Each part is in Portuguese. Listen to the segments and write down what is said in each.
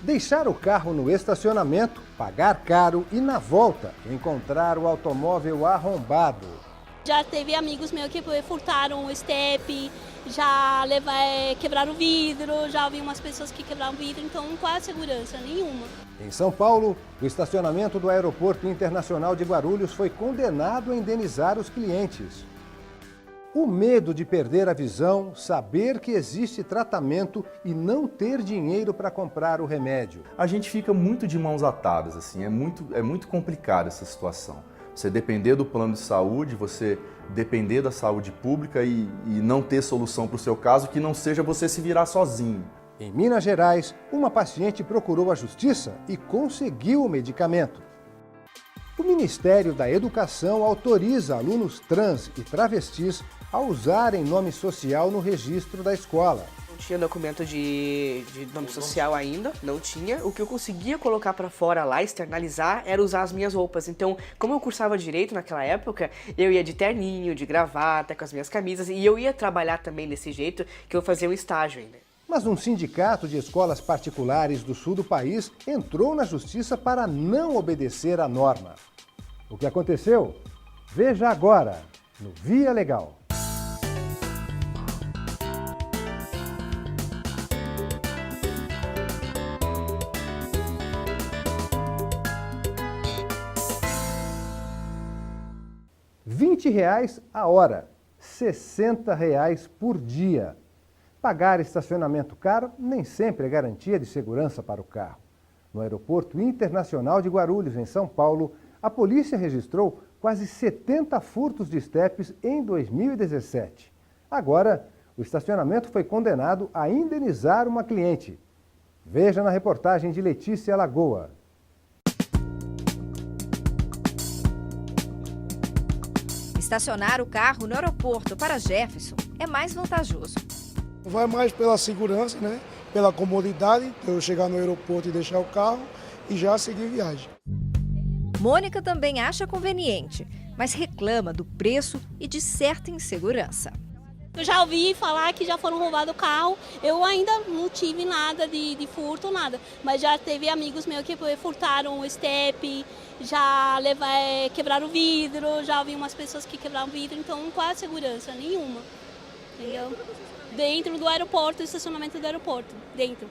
Deixar o carro no estacionamento, pagar caro e na volta encontrar o automóvel arrombado. Já teve amigos meus que furtaram o step, já quebraram o vidro, já ouvi umas pessoas que quebraram o vidro, então qual é a segurança? Nenhuma. Em São Paulo, o estacionamento do Aeroporto Internacional de Guarulhos foi condenado a indenizar os clientes. O medo de perder a visão, saber que existe tratamento e não ter dinheiro para comprar o remédio. A gente fica muito de mãos atadas, assim, é muito complicada essa situação. Você depender do plano de saúde, você depender da saúde pública e não ter solução para o seu caso que não seja você se virar sozinho. Em Minas Gerais, uma paciente procurou a justiça e conseguiu o medicamento. O Ministério da Educação autoriza alunos trans e travestis a usarem nome social no registro da escola. Não tinha documento de nome social ainda, não tinha. O que eu conseguia colocar pra fora lá, externalizar, era usar as minhas roupas. Então, como eu cursava direito naquela época, eu ia de terninho, de gravata, com as minhas camisas, e eu ia trabalhar também desse jeito, que eu fazia um estágio ainda. Mas um sindicato de escolas particulares do sul do país entrou na justiça para não obedecer à norma. O que aconteceu? Veja agora, no Via Legal. R$20 a hora, R$60 por dia. Pagar estacionamento caro nem sempre é garantia de segurança para o carro. No Aeroporto Internacional de Guarulhos, em São Paulo, a polícia registrou quase 70 furtos de estepes em 2017. Agora, o estacionamento foi condenado a indenizar uma cliente. Veja na reportagem de Letícia Lagoa. Estacionar o carro no aeroporto para Jefferson é mais vantajoso. Vai mais pela segurança, né? Pela comodidade, eu chegar no aeroporto e deixar o carro e já seguir viagem. Mônica também acha conveniente, mas reclama do preço e de certa insegurança. Eu já ouvi falar que já foram roubados o carro, eu ainda não tive nada de furto, nada. Mas já teve amigos meus que furtaram o step, já quebraram o vidro, já ouvi umas pessoas que quebraram o vidro, então qual é a segurança? Nenhuma, entendeu? Dentro do aeroporto, estacionamento do aeroporto, dentro.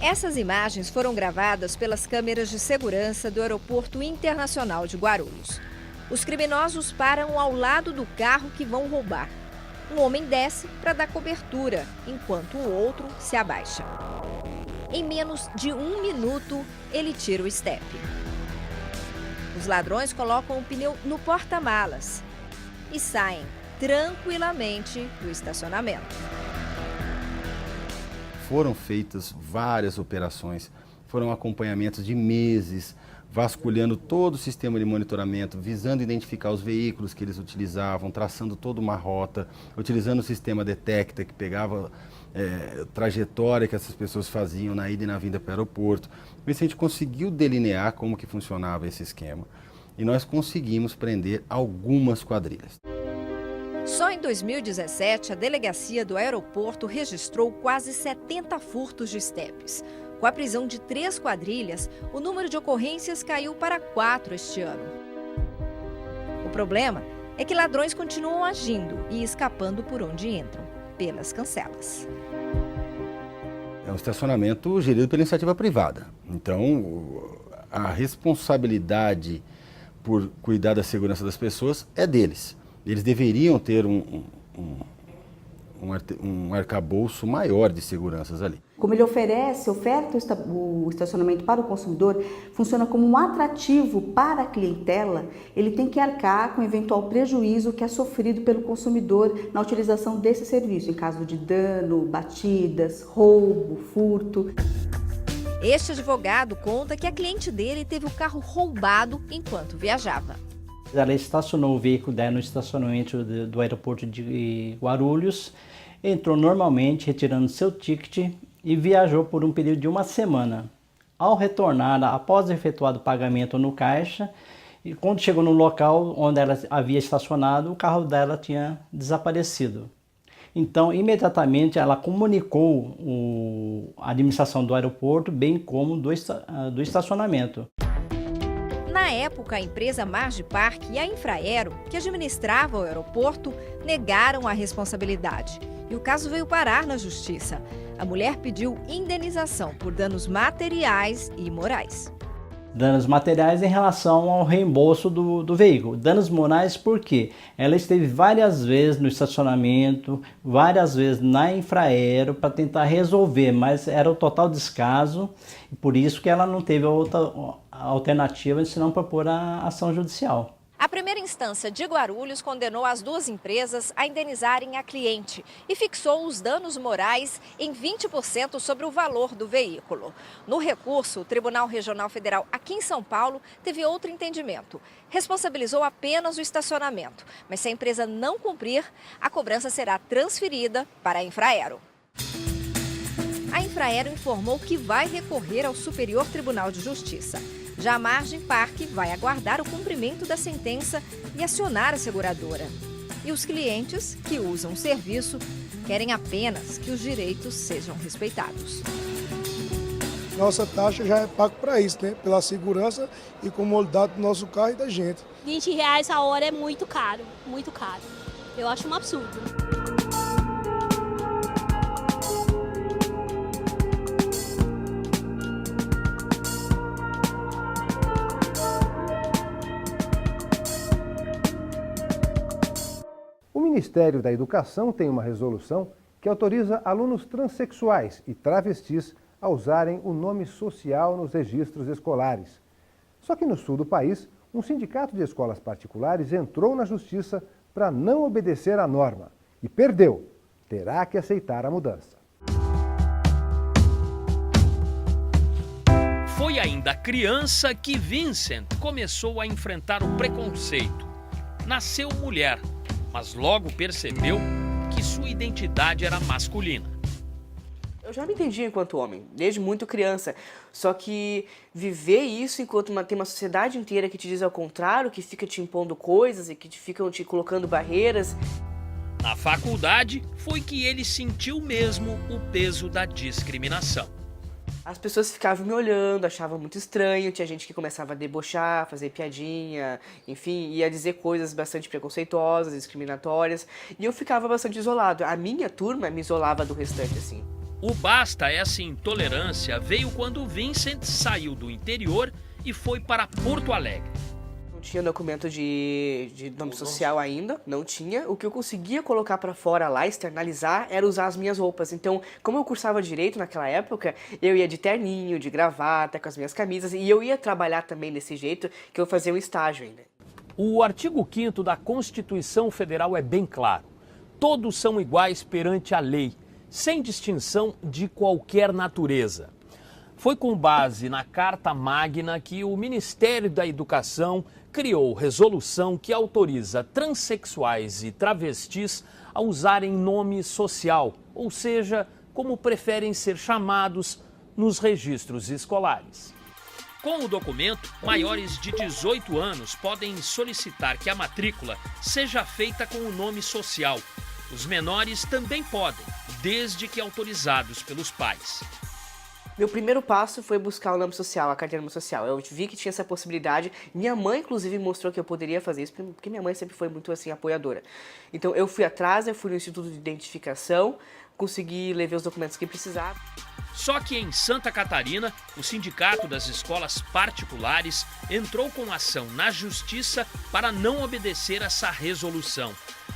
Essas imagens foram gravadas pelas câmeras de segurança do Aeroporto Internacional de Guarulhos. Os criminosos param ao lado do carro que vão roubar. Um homem desce para dar cobertura, enquanto o outro se abaixa. Em menos de 1 minuto, ele tira o step. Os ladrões colocam o pneu no porta-malas e saem tranquilamente do estacionamento. Foram feitas várias operações, foram acompanhamentos de meses, vasculhando todo o sistema de monitoramento, visando identificar os veículos que eles utilizavam, traçando toda uma rota, utilizando o sistema Detecta, que pegava trajetória que essas pessoas faziam na ida e na vinda para o aeroporto. A gente conseguiu delinear como que funcionava esse esquema e nós conseguimos prender algumas quadrilhas. Só em 2017, a delegacia do aeroporto registrou quase 70 furtos de estepes. Com a prisão de 3 quadrilhas, o número de ocorrências caiu para 4 este ano. O problema é que ladrões continuam agindo e escapando por onde entram, pelas cancelas. É um estacionamento gerido pela iniciativa privada. Então, a responsabilidade por cuidar da segurança das pessoas é deles. Eles deveriam ter um arcabouço maior de seguranças ali. Como ele oferta o estacionamento para o consumidor, funciona como um atrativo para a clientela, ele tem que arcar com o eventual prejuízo que é sofrido pelo consumidor na utilização desse serviço, em caso de dano, batidas, roubo, furto. Este advogado conta que a cliente dele teve o carro roubado enquanto viajava. Ela estacionou o veículo dela no estacionamento do aeroporto de Guarulhos, entrou normalmente, retirando seu ticket e viajou por um período de 1 semana. Ao retornar, após efetuado o pagamento no caixa, e quando chegou no local onde ela havia estacionado, o carro dela tinha desaparecido. Então, imediatamente ela comunicou a administração do aeroporto, bem como do estacionamento. Na época, a empresa Margipark e a Infraero, que administrava o aeroporto, negaram a responsabilidade. E o caso veio parar na justiça. A mulher pediu indenização por danos materiais e morais. Danos materiais em relação ao reembolso do veículo. Danos morais porque ela esteve várias vezes no estacionamento, várias vezes na Infraero para tentar resolver, mas era o total descaso e por isso que ela não teve outra alternativa senão propor a ação judicial. A primeira instância de Guarulhos condenou as duas empresas a indenizarem a cliente e fixou os danos morais em 20% sobre o valor do veículo. No recurso, o Tribunal Regional Federal aqui em São Paulo teve outro entendimento. Responsabilizou apenas o estacionamento, mas se a empresa não cumprir, a cobrança será transferida para a Infraero. A Infraero informou que vai recorrer ao Superior Tribunal de Justiça. Já a Margipark vai aguardar o cumprimento da sentença e acionar a seguradora. E os clientes que usam o serviço querem apenas que os direitos sejam respeitados. Nossa taxa já é paga para isso, né? Pela segurança e comodidade do nosso carro e da gente. R$20 a hora é muito caro, muito caro. Eu acho um absurdo. O Ministério da Educação tem uma resolução que autoriza alunos transexuais e travestis a usarem o nome social nos registros escolares. Só que no sul do país, um sindicato de escolas particulares entrou na justiça para não obedecer à norma e perdeu. Terá que aceitar a mudança. Foi ainda criança que Vincent começou a enfrentar o preconceito. Nasceu mulher, mas logo percebeu que sua identidade era masculina. Eu já me entendia enquanto homem, desde muito criança. Só que viver isso enquanto tem uma sociedade inteira que te diz ao contrário, que fica te impondo coisas e que ficam te colocando barreiras. Na faculdade, foi que ele sentiu mesmo o peso da discriminação. As pessoas ficavam me olhando, achavam muito estranho, tinha gente que começava a debochar, fazer piadinha, enfim, ia dizer coisas bastante preconceituosas, discriminatórias, e eu ficava bastante isolado. A minha turma me isolava do restante, assim. O basta essa intolerância veio quando Vincent saiu do interior e foi para Porto Alegre. Não tinha documento de nome social ainda, não tinha. O que eu conseguia colocar para fora lá, externalizar, era usar as minhas roupas. Então, como eu cursava direito naquela época, eu ia de terninho, de gravata, com as minhas camisas, e eu ia trabalhar também desse jeito, que eu fazia um estágio ainda. O artigo 5º da Constituição Federal é bem claro. Todos são iguais perante a lei, sem distinção de qualquer natureza. Foi com base na Carta Magna que o Ministério da Educação criou resolução que autoriza transexuais e travestis a usarem nome social, ou seja, como preferem ser chamados nos registros escolares. Com o documento, maiores de 18 anos podem solicitar que a matrícula seja feita com o nome social. Os menores também podem, desde que autorizados pelos pais. Meu primeiro passo foi buscar o nome social, a carteira de nome social. Eu vi que tinha essa possibilidade. Minha mãe, inclusive, mostrou que eu poderia fazer isso, porque minha mãe sempre foi muito, assim, apoiadora. Então, eu fui atrás, eu fui no Instituto de Identificação, consegui levar os documentos que precisava. Só que em Santa Catarina, o Sindicato das Escolas Particulares entrou com ação na Justiça para não obedecer essa resolução.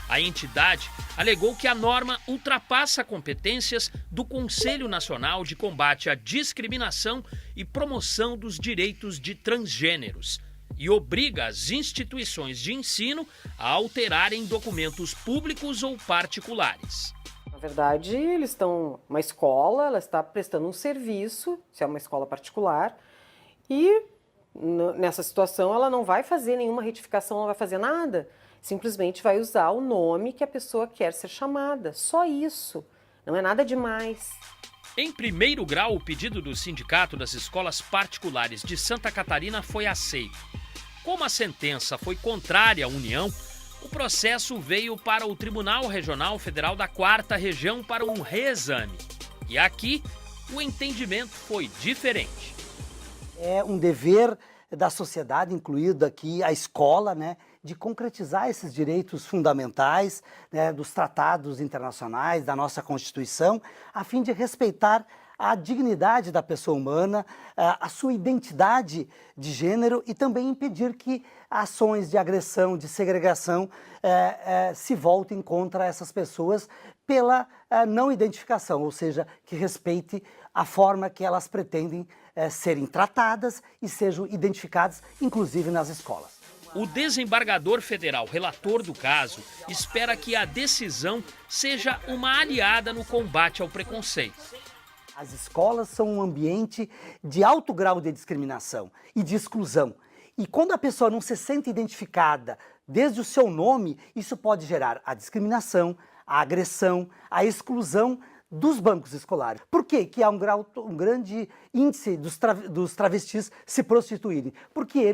A entidade alegou que a norma ultrapassa competências do Conselho Nacional de Combate à Discriminação e Promoção dos Direitos de Transgêneros e obriga as instituições de ensino a alterarem documentos públicos ou particulares. Na verdade, eles estão uma escola, ela está prestando um serviço, se é uma escola particular, e nessa situação ela não vai fazer nenhuma retificação, não vai fazer nada. Simplesmente vai usar o nome que a pessoa quer ser chamada. Só isso. Não é nada demais. Em primeiro grau, o pedido do Sindicato das Escolas Particulares de Santa Catarina foi aceito. Como a sentença foi contrária à União, O processo veio para o Tribunal Regional Federal da 4ª Região para um reexame. E aqui, o entendimento foi diferente. É um dever da sociedade, incluído aqui a escola, né, de concretizar esses direitos fundamentais, né, dos tratados internacionais, da nossa Constituição, a fim de respeitar a dignidade da pessoa humana, a sua identidade de gênero e também impedir que ações de agressão, de segregação se voltem contra essas pessoas pela não identificação, ou seja, que respeite a forma que elas pretendem serem tratadas e sejam identificadas, inclusive nas escolas. O desembargador federal, relator do caso, espera que a decisão seja uma aliada no combate ao preconceito. As escolas são um ambiente de alto grau de discriminação e de exclusão. E quando a pessoa não se sente identificada desde o seu nome, isso pode gerar a discriminação, a agressão, a exclusão dos bancos escolares. Por quê? Que há um grande índice dos travestis se prostituírem? Porque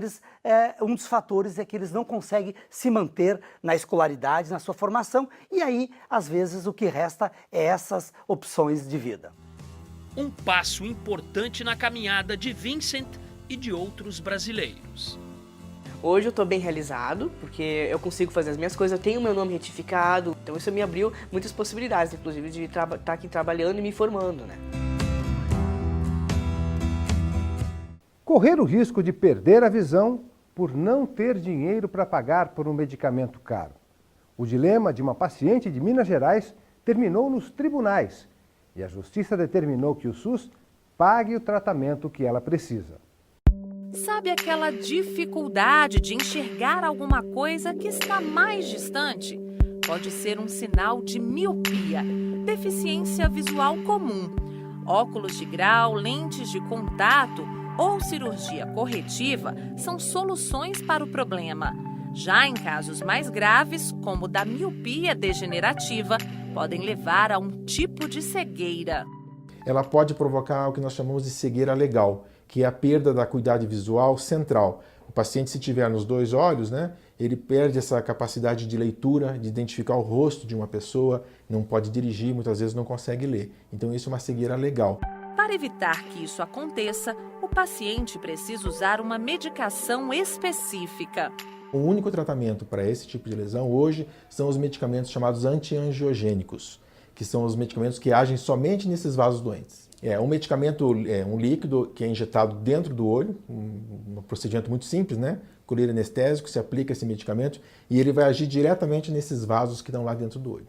um dos fatores é que eles não conseguem se manter na escolaridade, na sua formação, e aí, às vezes, o que resta é essas opções de vida. Um passo importante na caminhada de Vincent e de outros brasileiros. Hoje eu estou bem realizado, porque eu consigo fazer as minhas coisas, eu tenho meu nome retificado, então isso me abriu muitas possibilidades, inclusive de estar aqui trabalhando e me formando, né? Correr o risco de perder a visão por não ter dinheiro para pagar por um medicamento caro. O dilema de uma paciente de Minas Gerais terminou nos tribunais e a Justiça determinou que o SUS pague o tratamento que ela precisa. Sabe aquela dificuldade de enxergar alguma coisa que está mais distante? Pode ser um sinal de miopia, deficiência visual comum. Óculos de grau, lentes de contato ou cirurgia corretiva são soluções para o problema. Já em casos mais graves, como o da miopia degenerativa, podem levar a um tipo de cegueira. Ela pode provocar o que nós chamamos de cegueira legal, que é a perda da acuidade visual central. O paciente, se tiver nos dois olhos, né, ele perde essa capacidade de leitura, de identificar o rosto de uma pessoa, não pode dirigir, muitas vezes não consegue ler. Então isso é uma cegueira legal. Para evitar que isso aconteça, o paciente precisa usar uma medicação específica. O único tratamento para esse tipo de lesão hoje são os medicamentos chamados antiangiogênicos, que são os medicamentos que agem somente nesses vasos doentes. É um medicamento, um líquido que é injetado dentro do olho, um procedimento muito simples, né? Colírio anestésico, se aplica esse medicamento e ele vai agir diretamente nesses vasos que estão lá dentro do olho.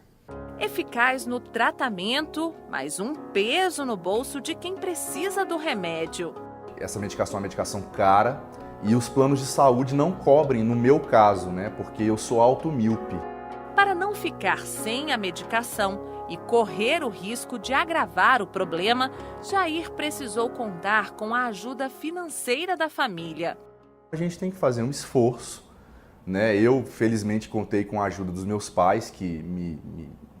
Eficaz no tratamento, mas um peso no bolso de quem precisa do remédio. Essa medicação é uma medicação cara e os planos de saúde não cobrem, no meu caso, né? Porque eu sou automíope. Para não ficar sem a medicação e correr o risco de agravar o problema, Jair precisou contar com a ajuda financeira da família. A gente tem que fazer um esforço, né? Eu, felizmente, contei com a ajuda dos meus pais, que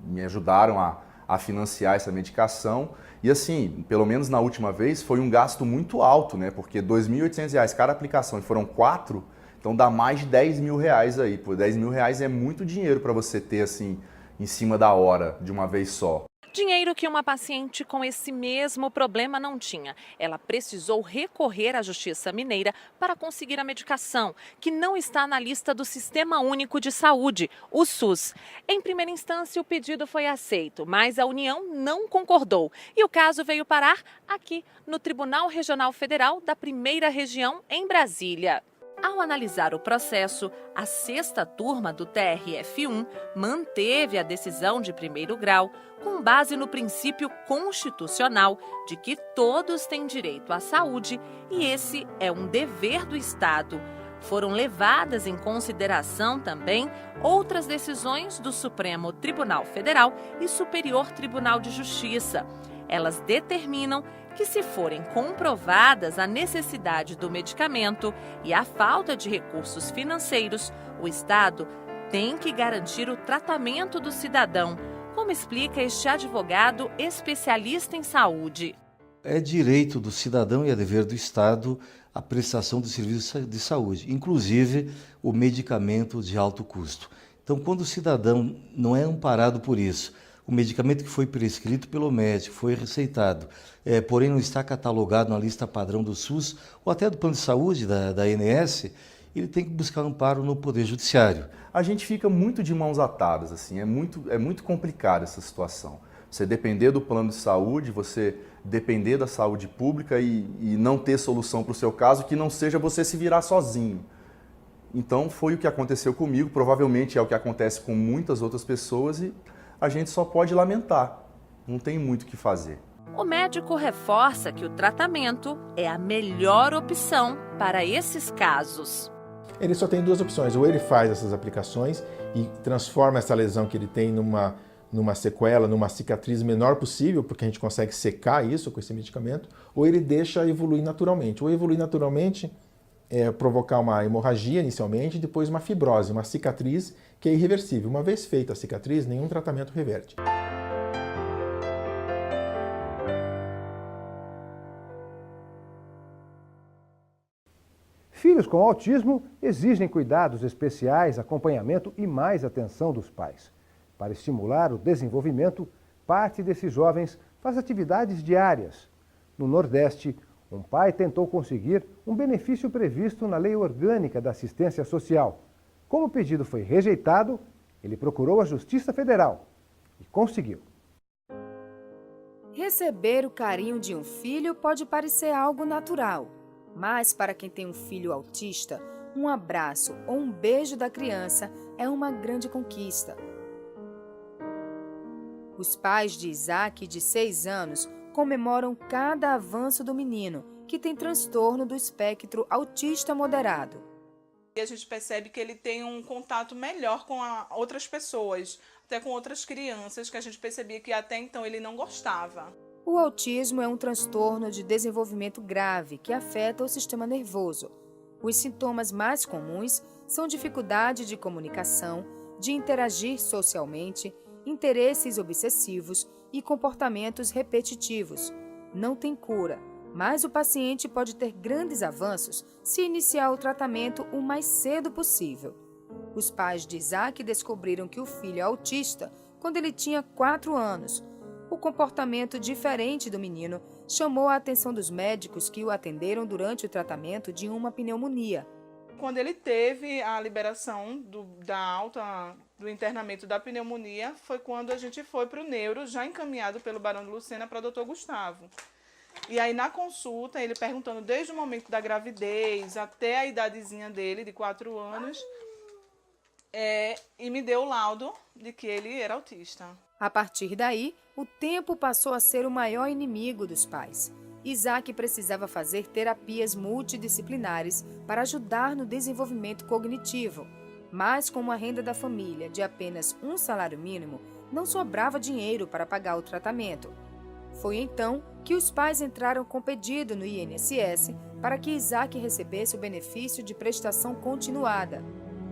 me ajudaram a financiar essa medicação. E assim, pelo menos na última vez, foi um gasto muito alto, né? Porque R$ 2.800 cada aplicação e foram 4, então dá mais de R$ 10.000 aí. Pô, R$ 10.000 é muito dinheiro para você ter assim, em cima da hora, de uma vez só. Dinheiro que uma paciente com esse mesmo problema não tinha. Ela precisou recorrer à Justiça Mineira para conseguir a medicação, que não está na lista do Sistema Único de Saúde, o SUS. Em primeira instância, o pedido foi aceito, mas a União não concordou. E o caso veio parar aqui, no Tribunal Regional Federal da 1ª Região, em Brasília. Ao analisar o processo, a 6ª turma do TRF1 manteve a decisão de primeiro grau com base no princípio constitucional de que todos têm direito à saúde e esse é um dever do Estado. Foram levadas em consideração também outras decisões do Supremo Tribunal Federal e Superior Tribunal de Justiça. Elas determinam que, se forem comprovadas a necessidade do medicamento e a falta de recursos financeiros, o Estado tem que garantir o tratamento do cidadão, como explica este advogado especialista em saúde. É direito do cidadão e é dever do Estado a prestação de serviços de saúde, inclusive o medicamento de alto custo. Então, quando o cidadão não é amparado por isso, o medicamento que foi prescrito pelo médico, foi receitado, porém não está catalogado na lista padrão do SUS ou até do plano de saúde da ANS, ele tem que buscar amparo no Poder Judiciário. A gente fica muito de mãos atadas, assim, é muito complicada essa situação. Você depender do plano de saúde, você depender da saúde pública e não ter solução para o seu caso que não seja você se virar sozinho. Então foi o que aconteceu comigo, provavelmente é o que acontece com muitas outras pessoas e a gente só pode lamentar, não tem muito o que fazer. O médico reforça que o tratamento é a melhor opção para esses casos. Ele só tem duas opções, ou ele faz essas aplicações e transforma essa lesão que ele tem numa sequela, numa cicatriz menor possível, porque a gente consegue secar isso com esse medicamento, ou ele deixa evoluir naturalmente. Ou evoluir naturalmente é provocar uma hemorragia inicialmente, depois uma fibrose, uma cicatriz que é irreversível. Uma vez feita a cicatriz, nenhum tratamento reverte. Filhos com autismo exigem cuidados especiais, acompanhamento e mais atenção dos pais. Para estimular o desenvolvimento, parte desses jovens faz atividades diárias. No Nordeste, um pai tentou conseguir um benefício previsto na Lei Orgânica da Assistência Social. Como o pedido foi rejeitado, ele procurou a Justiça Federal e conseguiu. Receber o carinho de um filho pode parecer algo natural, mas para quem tem um filho autista, um abraço ou um beijo da criança é uma grande conquista. Os pais de Isaac, de 6 anos, comemoram cada avanço do menino, que tem transtorno do espectro autista moderado. E a gente percebe que ele tem um contato melhor com outras pessoas, até com outras crianças, que a gente percebia que até então ele não gostava. O autismo é um transtorno de desenvolvimento grave que afeta o sistema nervoso. Os sintomas mais comuns são dificuldade de comunicação, de interagir socialmente, interesses obsessivos e comportamentos repetitivos. Não tem cura, mas o paciente pode ter grandes avanços se iniciar o tratamento o mais cedo possível. Os pais de Isaac descobriram que o filho é autista quando ele tinha 4 anos. O comportamento diferente do menino chamou a atenção dos médicos que o atenderam durante o tratamento de uma pneumonia. Quando ele teve a liberação da alta do internamento da pneumonia, foi quando a gente foi para o neuro, já encaminhado pelo Barão de Lucena para o Dr. Gustavo. E aí na consulta, ele perguntando desde o momento da gravidez até a idadezinha dele, de 4 anos, e me deu o laudo de que ele era autista. A partir daí, o tempo passou a ser o maior inimigo dos pais. Isaac precisava fazer terapias multidisciplinares para ajudar no desenvolvimento cognitivo. Mas com a renda da família de apenas um salário mínimo, não sobrava dinheiro para pagar o tratamento. Foi então que os pais entraram com pedido no INSS para que Isaac recebesse o benefício de prestação continuada.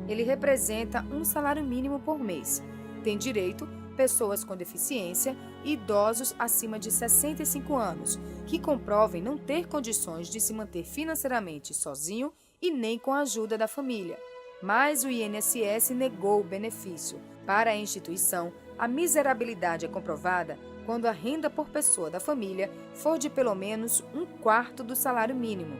Ele representa um salário mínimo por mês. Tem direito pessoas com deficiência e idosos acima de 65 anos, que comprovem não ter condições de se manter financeiramente sozinho e nem com a ajuda da família. Mas o INSS negou o benefício. Para a instituição, a miserabilidade é comprovada quando a renda por pessoa da família for de pelo menos 1/4 do salário mínimo.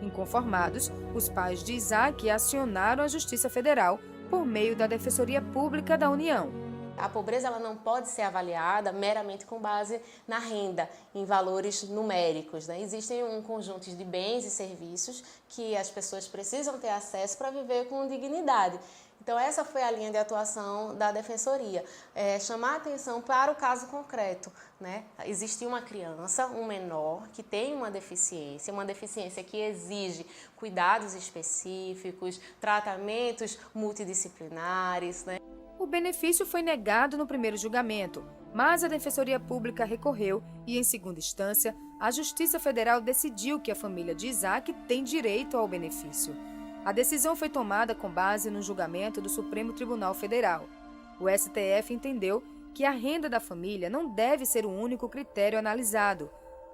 Inconformados, os pais de Isaac acionaram a Justiça Federal por meio da Defensoria Pública da União. A pobreza ela não pode ser avaliada meramente com base na renda, em valores numéricos, né? Existem um conjunto de bens e serviços que as pessoas precisam ter acesso para viver com dignidade. Então essa foi a linha de atuação da Defensoria, chamar a atenção para o caso concreto, né? Existe uma criança, um menor, que tem uma deficiência que exige cuidados específicos, tratamentos multidisciplinares, né? O benefício foi negado no primeiro julgamento, mas a Defensoria Pública recorreu e, em segunda instância, a Justiça Federal decidiu que a família de Isaac tem direito ao benefício. A decisão foi tomada com base no julgamento do Supremo Tribunal Federal. O STF entendeu que a renda da família não deve ser o único critério analisado.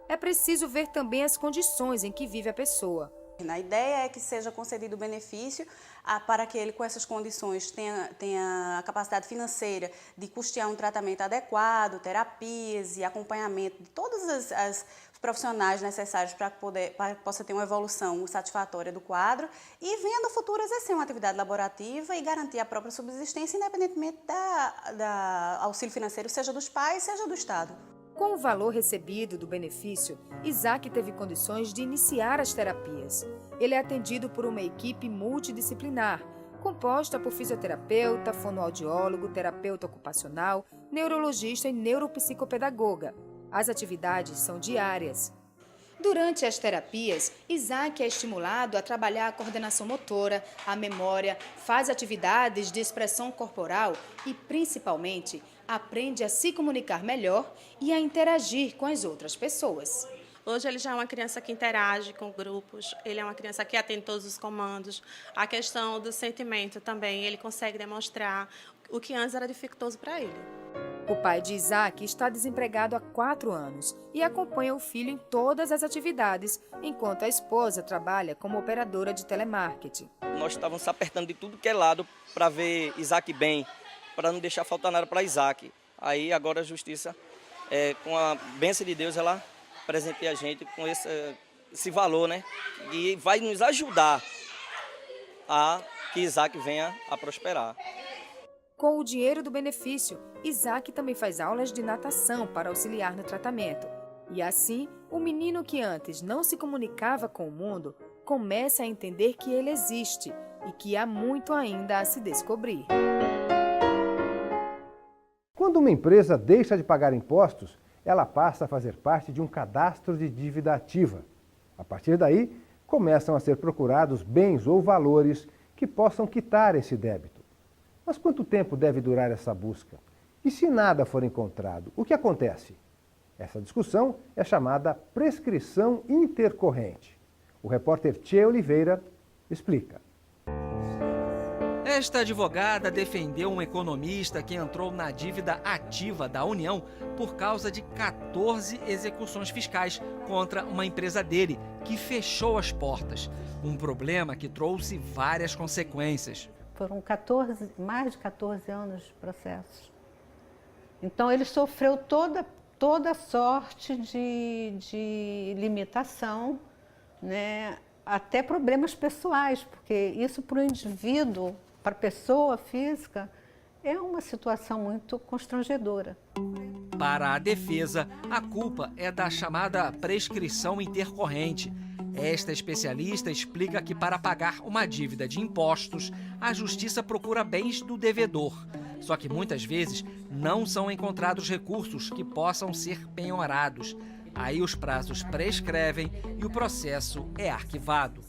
É preciso ver também as condições em que vive a pessoa. A ideia é que seja concedido o benefício para que ele, com essas condições, tenha a capacidade financeira de custear um tratamento adequado, terapias e acompanhamento de todos os profissionais necessários para que possa ter uma evolução satisfatória do quadro e venha no futuro exercer uma atividade laborativa e garantir a própria subsistência, independentemente da auxílio financeiro, seja dos pais, seja do Estado. Com o valor recebido do benefício, Isaac teve condições de iniciar as terapias. Ele é atendido por uma equipe multidisciplinar, composta por fisioterapeuta, fonoaudiólogo, terapeuta ocupacional, neurologista e neuropsicopedagoga. As atividades são diárias. Durante as terapias, Isaac é estimulado a trabalhar a coordenação motora, a memória, faz atividades de expressão corporal e, principalmente, aprende a se comunicar melhor e a interagir com as outras pessoas. Hoje ele já é uma criança que interage com grupos, ele é uma criança que atende todos os comandos. A questão do sentimento também, ele consegue demonstrar o que antes era dificultoso para ele. O pai de Isaac está desempregado há 4 anos e acompanha o filho em todas as atividades, enquanto a esposa trabalha como operadora de telemarketing. Nós estávamos se apertando de tudo que é lado para ver Isaac bem, para não deixar faltar nada para Isaac. Aí agora a justiça, com a bênção de Deus, ela presenteia a gente com esse valor, né? E vai nos ajudar a que Isaac venha a prosperar. Com o dinheiro do benefício, Isaac também faz aulas de natação para auxiliar no tratamento. E assim, o menino que antes não se comunicava com o mundo, começa a entender que ele existe e que há muito ainda a se descobrir. Quando uma empresa deixa de pagar impostos, ela passa a fazer parte de um cadastro de dívida ativa. A partir daí, começam a ser procurados bens ou valores que possam quitar esse débito. Mas quanto tempo deve durar essa busca? E se nada for encontrado, o que acontece? Essa discussão é chamada prescrição intercorrente. O repórter Tchê Oliveira explica. Esta advogada defendeu um economista que entrou na dívida ativa da União por causa de 14 execuções fiscais contra uma empresa dele, que fechou as portas. Um problema que trouxe várias consequências. Foram mais de 14 anos de processos. Então ele sofreu toda sorte de limitação, né? Até problemas pessoais, porque isso para o indivíduo, para a pessoa física, é uma situação muito constrangedora. Para a defesa, a culpa é da chamada prescrição intercorrente. Esta especialista explica que para pagar uma dívida de impostos, a justiça procura bens do devedor. Só que muitas vezes não são encontrados recursos que possam ser penhorados. Aí os prazos prescrevem e o processo é arquivado.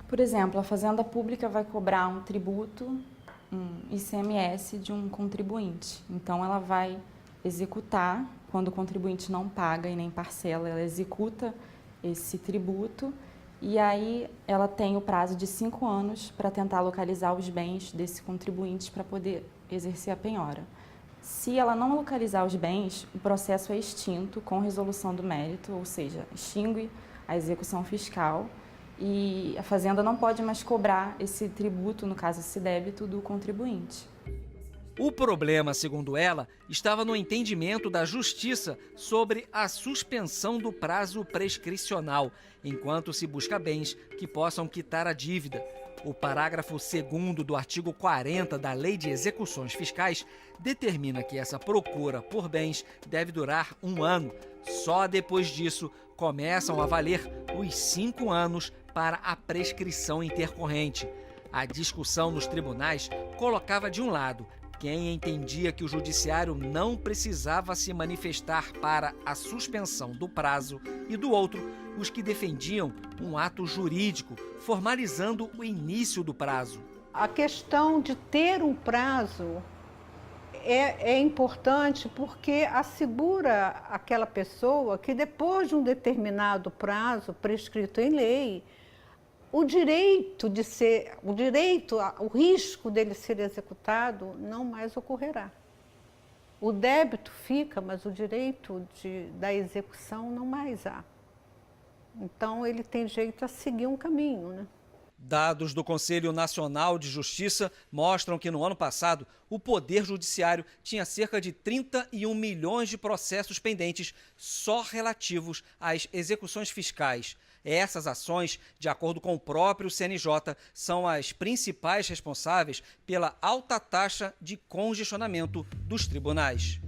Por exemplo, a Fazenda Pública vai cobrar um tributo, um ICMS de um contribuinte. Então ela vai executar, quando o contribuinte não paga e nem parcela, ela executa esse tributo e aí ela tem o prazo de 5 anos para tentar localizar os bens desse contribuinte para poder exercer a penhora. Se ela não localizar os bens, o processo é extinto com resolução do mérito, ou seja, extingue a execução fiscal e a Fazenda não pode mais cobrar esse tributo, no caso esse débito, do contribuinte. O problema, segundo ela, estava no entendimento da Justiça sobre a suspensão do prazo prescricional, enquanto se busca bens que possam quitar a dívida. O parágrafo 2º do artigo 40 da Lei de Execuções Fiscais determina que essa procura por bens deve durar 1 ano. Só depois disso começam a valer os 5 anos para a prescrição intercorrente. A discussão nos tribunais colocava de um lado quem entendia que o judiciário não precisava se manifestar para a suspensão do prazo e do outro, os que defendiam um ato jurídico formalizando o início do prazo. A questão de ter um prazo é importante porque assegura aquela pessoa que depois de um determinado prazo prescrito em lei, o risco dele ser executado não mais ocorrerá. O débito fica, mas o direito da execução não mais há. Então ele tem direito a seguir um caminho, né? Dados do Conselho Nacional de Justiça mostram que no ano passado o Poder Judiciário tinha cerca de 31 milhões de processos pendentes só relativos às execuções fiscais. Essas ações, de acordo com o próprio CNJ, são as principais responsáveis pela alta taxa de congestionamento dos tribunais.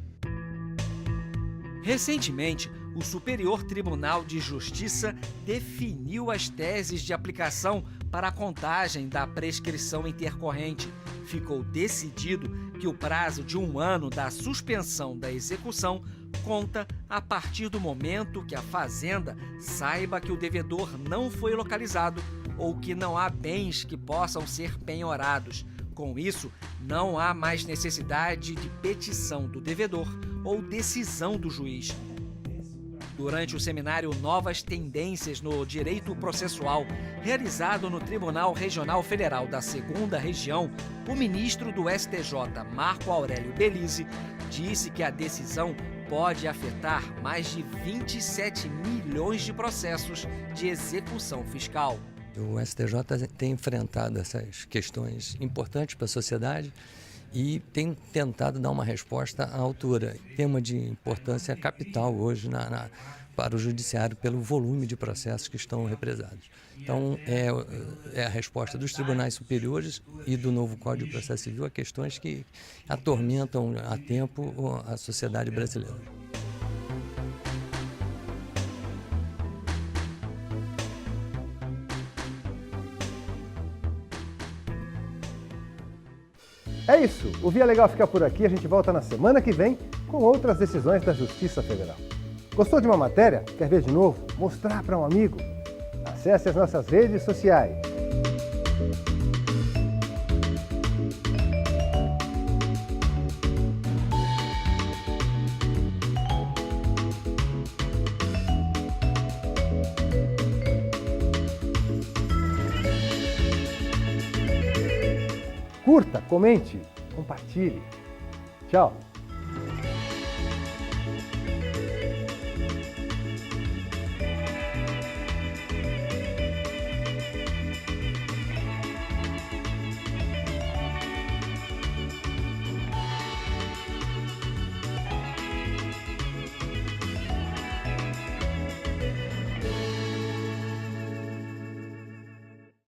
Recentemente, o Superior Tribunal de Justiça definiu as teses de aplicação para a contagem da prescrição intercorrente. Ficou decidido que o prazo de 1 ano da suspensão da execução conta a partir do momento que a Fazenda saiba que o devedor não foi localizado ou que não há bens que possam ser penhorados. Com isso, não há mais necessidade de petição do devedor ou decisão do juiz. Durante o seminário Novas Tendências no Direito Processual, realizado no Tribunal Regional Federal da 2ª Região, o ministro do STJ, Marco Aurélio Belize, disse que a decisão pode afetar mais de 27 milhões de processos de execução fiscal. O STJ tem enfrentado essas questões importantes para a sociedade e tem tentado dar uma resposta à altura. Tema de importância capital hoje para o judiciário pelo volume de processos que estão represados. Então, é a resposta dos tribunais superiores e do novo Código de Processo Civil a questões que atormentam há tempo a sociedade brasileira. É isso, o Via Legal fica por aqui, a gente volta na semana que vem com outras decisões da Justiça Federal. Gostou de uma matéria? Quer ver de novo? Mostrar para um amigo? Acesse as nossas redes sociais. Curta, comente, compartilhe. Tchau!